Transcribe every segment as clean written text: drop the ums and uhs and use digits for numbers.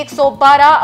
112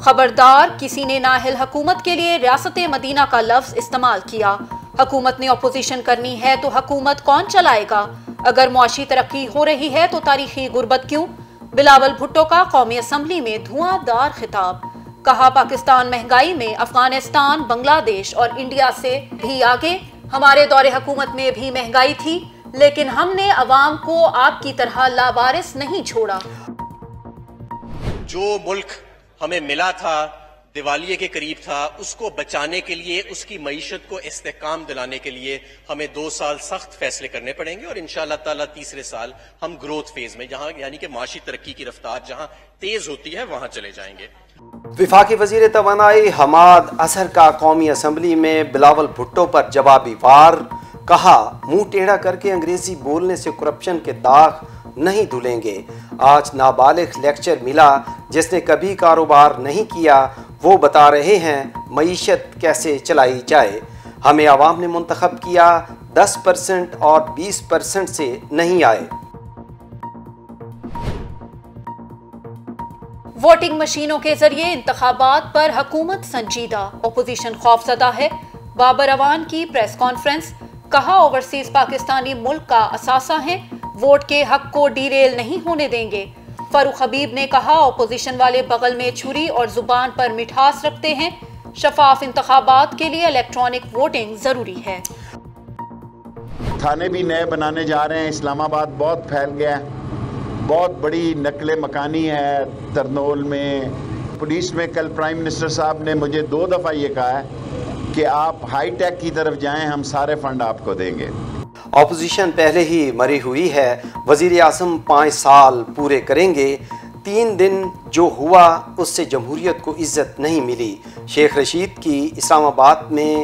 خبردار، کسی نے نااہل حکومت کے لیے ریاست مدینہ کا لفظ استعمال کیا۔ حکومت نے اپوزیشن کرنی ہے تو حکومت کون چلائے گا؟ اگر معاشی ترقی ہو رہی ہے تو تاریخی غربت کیوں؟ بلاول بھٹو کا قومی اسمبلی میں دھواں دار خطاب۔ کہا پاکستان مہنگائی میں افغانستان، بنگلہ دیش اور انڈیا سے بھی آگے۔ ہمارے دور حکومت میں بھی مہنگائی تھی، لیکن ہم نے عوام کو آپ کی طرح لاوارث نہیں چھوڑا۔ جو ملک ہمیں ملا تھا، دیوالیے کے قریب تھا، اس کو بچانے کے لیے، اس کی معیشت کو استحکام دلانے کے لیے ہمیں 2 سال سخت فیصلے کرنے پڑیں گے، اور انشاءاللہ تعالیٰ تیسرے سال ہم گروتھ فیز میں، جہاں یعنی کہ معاشی ترقی کی رفتار جہاں تیز ہوتی ہے وہاں چلے جائیں گے۔ وفاقی وزیر توانائی حماد اظہر کا قومی اسمبلی میں بلاول بھٹو پر جوابی وار۔ کہا منہ ٹیڑھا کر کے انگریزی بولنے سے کرپشن کے داغ نہیں دھلیں گے۔ آج نابالغ لیکچر ملا جس نے کبھی کاروبار نہیں کیا، وہ بتا رہے ہیں معیشت کیسے چلائی جائے۔ ہمیں عوام نے منتخب کیا، 10% اور 20% سے نہیں آئے۔ ووٹنگ مشینوں کے ذریعے انتخابات پر حکومت سنجیدہ، اپوزیشن خوفزدہ ہے۔ بابر اعوان کی پریس کانفرنس۔ کہا اوورسیز پاکستانی ملک کا اثاثہ ہیں، ووٹ کے حق کو ڈیریل نہیں ہونے دیں گے۔ فاروق حبیب نے کہا اپوزیشن والے بغل میں چھری اور زبان پر مٹھاس رکھتے ہیں، شفاف انتخابات کے لیے الیکٹرانک ووٹنگ ضروری ہے۔ تھانے بھی نئے بنانے جا رہے ہیں، اسلام آباد بہت پھیل گیا ہے، بہت بڑی نقل مکانی ہے ترنول میں، پولیس میں۔ کل پرائم منسٹر صاحب نے مجھے 2 دفعہ یہ کہا ہے کہ آپ ہائی ٹیک کی طرف جائیں، ہم سارے فنڈ آپ کو دیں گے۔ اپوزیشن پہلے ہی مری ہوئی ہے، وزیر اعظم 5 سال پورے کریں گے۔ 3 دن جو ہوا اس سے جمہوریت کو عزت نہیں ملی۔ شیخ رشید کی اسلام آباد میں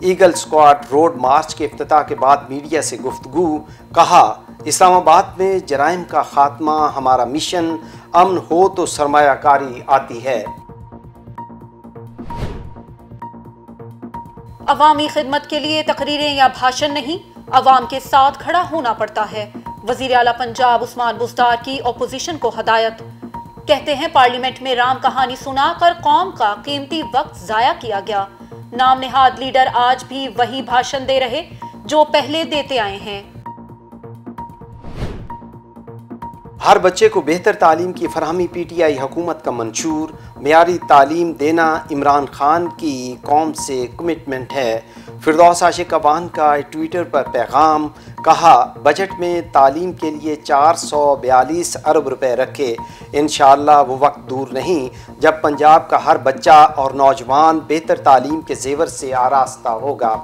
ایگل اسکواڈ روڈ مارچ کے افتتاح کے بعد میڈیا سے گفتگو۔ کہا اسلام آباد میں جرائم کا خاتمہ ہمارا مشن، امن ہو تو سرمایہ کاری آتی ہے۔ عوامی خدمت کے لیے تقریریں یا بھاشن نہیں، عوام کے ساتھ کھڑا ہونا پڑتا ہے۔ وزیر اعلیٰ پنجاب عثمان بزدار کی اپوزیشن کو ہدایت۔ کہتے ہیں پارلیمنٹ میں رام کہانی سنا کر قوم کا قیمتی وقت ضائع کیا گیا۔ نام نہاد لیڈر آج بھی وہی بھاشن دے رہے جو پہلے دیتے آئے ہیں۔ ہر بچے کو بہتر تعلیم کی فراہمی پی ٹی آئی حکومت کا منشور۔ معیاری تعلیم دینا عمران خان کی قوم سے کمٹمنٹ ہے۔ فردوس عاشق اوان کا ٹویٹر پر پیغام۔ کہا بجٹ میں تعلیم کے لیے 442 ارب روپے رکھے، انشاءاللہ وہ وقت دور نہیں جب پنجاب کا ہر بچہ اور نوجوان بہتر تعلیم کے زیور سے آراستہ ہوگا۔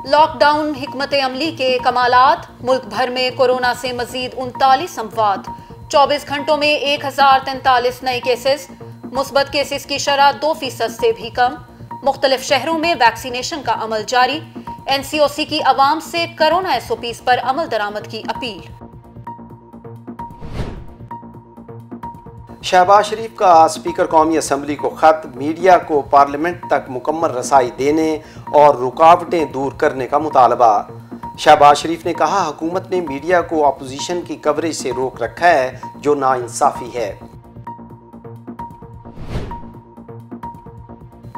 لاک ڈاؤن حکمت عملی کے کمالات۔ ملک بھر میں کورونا سے مزید 39 اموات، 24 گھنٹوں میں 1043 نئے کیسز، مثبت کیسز کی شرح 2% سے بھی کم۔ مختلف شہروں میں ویکسینیشن کا عمل جاری۔ این سی او سی کی عوام سے کرونا ایس او پیز پر عمل درآمد کی اپیل۔ شہباز شریف کا اسپیکر قومی اسمبلی کو خط، میڈیا کو پارلیمنٹ تک مکمل رسائی دینے اور رکاوٹیں دور کرنے کا مطالبہ۔ شہباز شریف نے کہا حکومت نے میڈیا کو اپوزیشن کی کوریج سے روک رکھا ہے جو ناانصافی ہے۔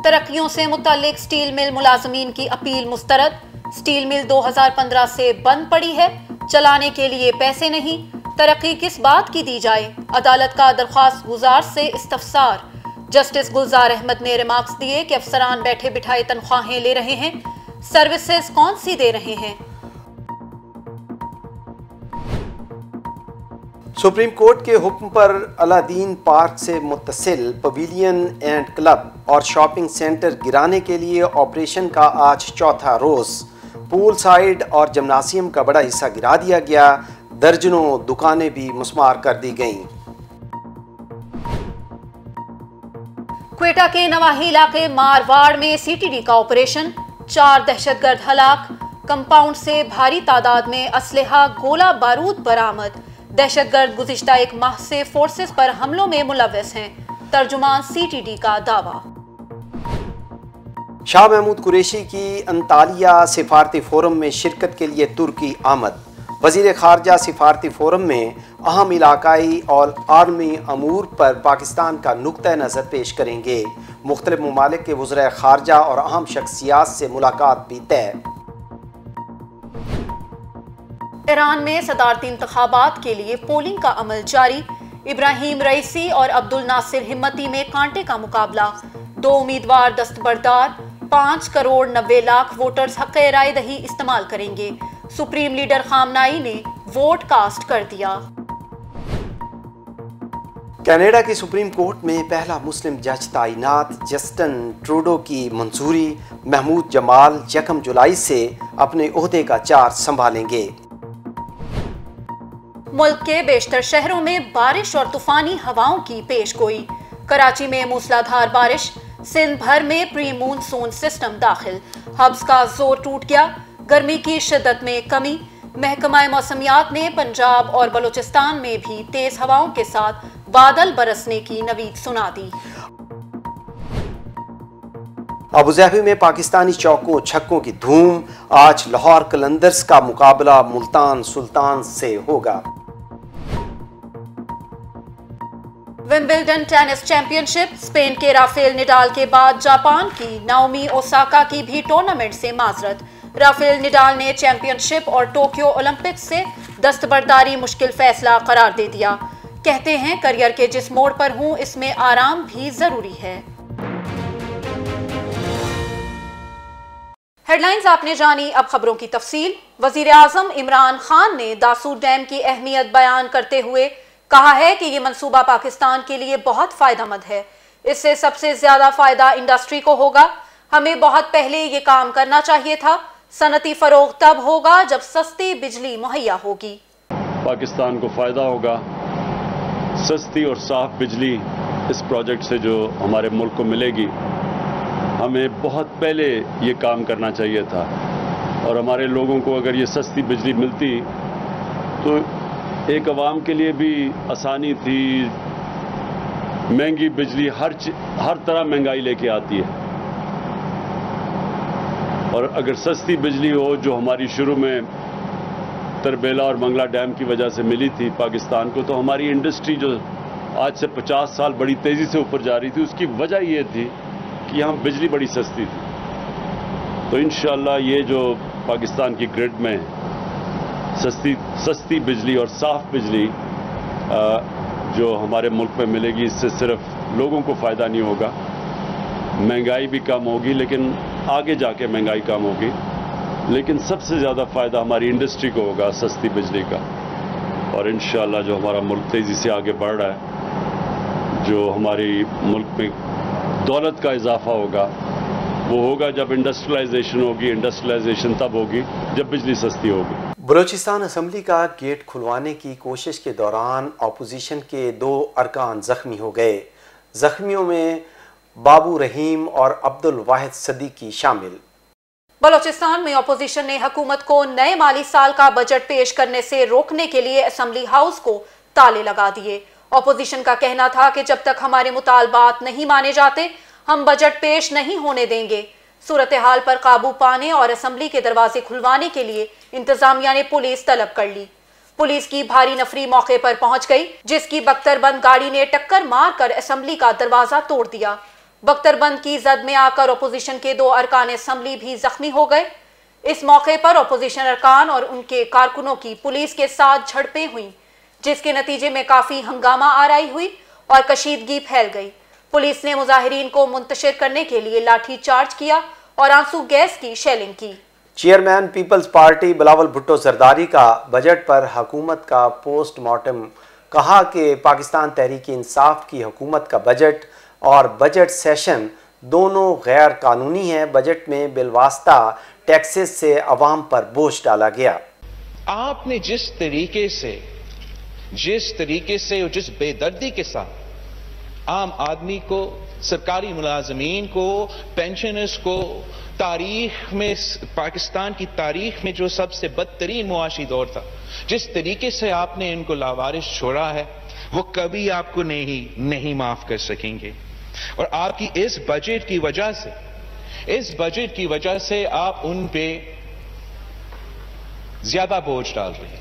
ترقیوں سے متعلق سٹیل مل ملازمین کی اپیل مسترد۔ سٹیل مل 2015 سے بند پڑی ہے، چلانے کے لیے پیسے نہیں، ترقی کس بات کی دی جائے؟ عدالت کا درخواست گزار سے استفسار۔ جسٹس گلزار احمد نے ریمارکس دیے کہ افسران بیٹھے بٹھائے تنخواہیں لے رہے ہیں، سروسز کون سی دے رہے ہیں؟ سپریم کورٹ کے حکم پر الادین پارک سے متصل پویلین اینڈ کلب اور شاپنگ سینٹر گرانے کے لیے آپریشن کا آج 4تھا روز۔ پول سائڈ اور جمناسیم کا بڑا حصہ گرا دیا گیا، درجنوں دکانیں بھی مسمار کر دی گئیں۔ کوئٹہ کے نواحی علاقے مارواڑ میں سی ٹی ڈی کا آپریشن، 4 دہشت گرد ہلاک، کمپاؤنڈ سے بھاری تعداد میں اسلحہ گولہ بارود برآمد۔ دہشت گرد گزشتہ 1 ماہ سے فورسز پر حملوں میں ملوث ہیں، ترجمان سی ٹی ڈی کا دعویٰ۔ شاہ محمود قریشی کی انطالیہ سفارتی فورم میں شرکت کے لیے ترکی آمد۔ وزیر خارجہ سفارتی فورم میں اہم علاقائی اور عالمی امور پر پاکستان کا نقطہ نظر پیش کریں گے۔ مختلف ممالک کے وزراء خارجہ اور اہم شخصیات سے ملاقات بھی طے۔ ایران میں صدارتی انتخابات کے لیے پولنگ کا عمل جاری۔ ابراہیم رئیسی اور عبد الناصر ہمتی میں کانٹے کا مقابلہ۔ 2 امیدوار دستبردار، 5 کروڑ 90 لاکھ ووٹرز حق رائے دہی استعمال کریں گے۔ سپریم لیڈر خامنائی نے ووٹ کاسٹ کر دیا۔ کینیڈا کی سپریم کورٹ میں پہلا مسلم جج تعینات، جسٹن ٹروڈو کی منظوری۔ محمود جمال 1 جولائی سے اپنے عہدے کا چارج سنبھالیں گے۔ ملک کے بیشتر شہروں میں بارش اور طوفانی ہواؤں کی پیش گوئی۔ کراچی میں موسلادھار بارش، سندھ بھر میں پری مونسون سسٹم داخل، ہبس کا زور ٹوٹ گیا۔ گرمی کی شدت میں کمی، محکمہ موسمیات نے پنجاب اور بلوچستان میں بھی تیز ہواؤں کے ساتھ بادل برسنے کی نوید سنا دی۔ ابوظہبی میں پاکستانی چوکوں چھکوں کی دھوم۔ آج لاہور قلندرز کا مقابلہ ملتان سلطان سے ہوگا۔ ومبلڈن ٹینس چیمپئن شپ، اسپین کے رافیل نڈال کے بعد جاپان کی ناؤمی اوساکا کی بھی ٹورنامنٹ سے معذرت۔ رافیل نڈال نے چیمپئن شپ اور ٹوکیو اولمپکس سے دستبرداری مشکل فیصلہ قرار دے دیا۔ کہتے ہیں کریئر کے جس موڑ پر ہوں اس میں آرام بھی ضروری ہے۔ ہیڈ لائنز آپ نے جانی، اب خبروں کی تفصیل۔ وزیر اعظم عمران خان نے داسور ڈیم کی اہمیت بیان کرتے ہوئے کہا ہے کہ یہ منصوبہ پاکستان کے لیے بہت فائدہ مند ہے۔ اس سے سب سے زیادہ فائدہ انڈسٹری کو ہوگا۔ ہمیں بہت پہلے یہ کام کرنا چاہیے تھا۔ صنعتی فروغ تب ہوگا جب سستی بجلی مہیا ہوگی۔ پاکستان کو فائدہ ہوگا، سستی اور صاف بجلی اس پروجیکٹ سے جو ہمارے ملک کو ملے گی۔ ہمیں بہت پہلے یہ کام کرنا چاہیے تھا، اور ہمارے لوگوں کو اگر یہ سستی بجلی ملتی تو ایک عوام کے لیے بھی آسانی تھی۔ مہنگی بجلی ہر طرح مہنگائی لے کے آتی ہے، اور اگر سستی بجلی ہو جو ہماری شروع میں تربیلا اور منگلا ڈیم کی وجہ سے ملی تھی پاکستان کو، تو ہماری انڈسٹری جو آج سے 50 سال بڑی تیزی سے اوپر جا رہی تھی، اس کی وجہ یہ تھی کہ یہاں بجلی بڑی سستی تھی۔ تو انشاءاللہ یہ جو پاکستان کی گرڈ میں سستی بجلی اور صاف بجلی جو ہمارے ملک میں ملے گی، اس سے صرف لوگوں کو فائدہ نہیں ہوگا، مہنگائی بھی کم ہوگی، لیکن آگے جا کے مہنگائی کم ہوگی، لیکن سب سے زیادہ فائدہ ہماری انڈسٹری کو ہوگا سستی بجلی کا۔ اور انشاءاللہ جو ہمارا ملک تیزی سے آگے بڑھ رہا ہے، جو ہماری ملک میں دولت کا اضافہ ہوگا، وہ ہوگا جب انڈسٹریلائزیشن ہوگی۔ انڈسٹریلائزیشن تب ہوگی جب بجلی سستی ہوگی۔ بلوچستان اسمبلی کا گیٹ کھلوانے کی کوشش کے دوران اپوزیشن کے 2 ارکان زخمی ہو گئے۔ زخمیوں میں بابو رحیم اور عبد الواحد صدیقی شامل۔ بلوچستان میں اپوزیشن نے حکومت کو نئے مالی سال کا بجٹ پیش کرنے سے روکنے کے لیے اسمبلی ہاؤس کو تالے لگا دیے۔ اپوزیشن کا کہنا تھا کہ جب تک ہمارے مطالبات نہیں مانے جاتے ہم بجٹ پیش نہیں ہونے دیں گے۔ صورتحال پر قابو پانے اور اسمبلی کے دروازے کھلوانے کے لیے انتظامیہ نے پولیس طلب کر لی۔ پولیس کی بھاری نفری موقع پر پہنچ گئی، جس کی بختر بند گاڑی نے ٹکر مار کر اسمبلی کا دروازہ توڑ دیا۔ بختر بند کی زد میں آ کر اپوزیشن کے 2 ارکان اسمبلی بھی زخمی ہو گئے۔ اس موقع پر اپوزیشن ارکان اور ان کے کارکنوں کی پولیس کے ساتھ جھڑپیں ہوئیں، جس کے نتیجے میں کافی ہنگامہ آرائی ہوئی اور کشیدگی پھیل گئی۔ پولیس نے مظاہرین کو منتشر کرنے کے لیے لاٹھی چارج کیا اور آنسو گیس کی شیلنگ کی۔ چیئرمین پیپلز پارٹی بلاول بھٹو زرداری کا بجٹ پر حکومت کا پوسٹ مارٹم۔ کہا کہ پاکستان تحریک انصاف کی حکومت کا بجٹ اور بجٹ سیشن دونوں غیر قانونی ہیں۔ بجٹ میں بالواسطہ ٹیکسز سے عوام پر بوجھ ڈالا گیا۔ آپ نے جس طریقے سے اور جس بے دردی کے ساتھ عام آدمی کو، سرکاری ملازمین کو، پینشنرز کو، تاریخ میں پاکستان کی تاریخ میں جو سب سے بدترین معاشی دور تھا، جس طریقے سے آپ نے ان کو لاوارث چھوڑا ہے، وہ کبھی آپ کو نہیں معاف کر سکیں گے۔ اور آپ کی اس بجٹ کی وجہ سے آپ ان پہ زیادہ بوجھ ڈال رہے ہیں۔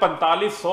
4500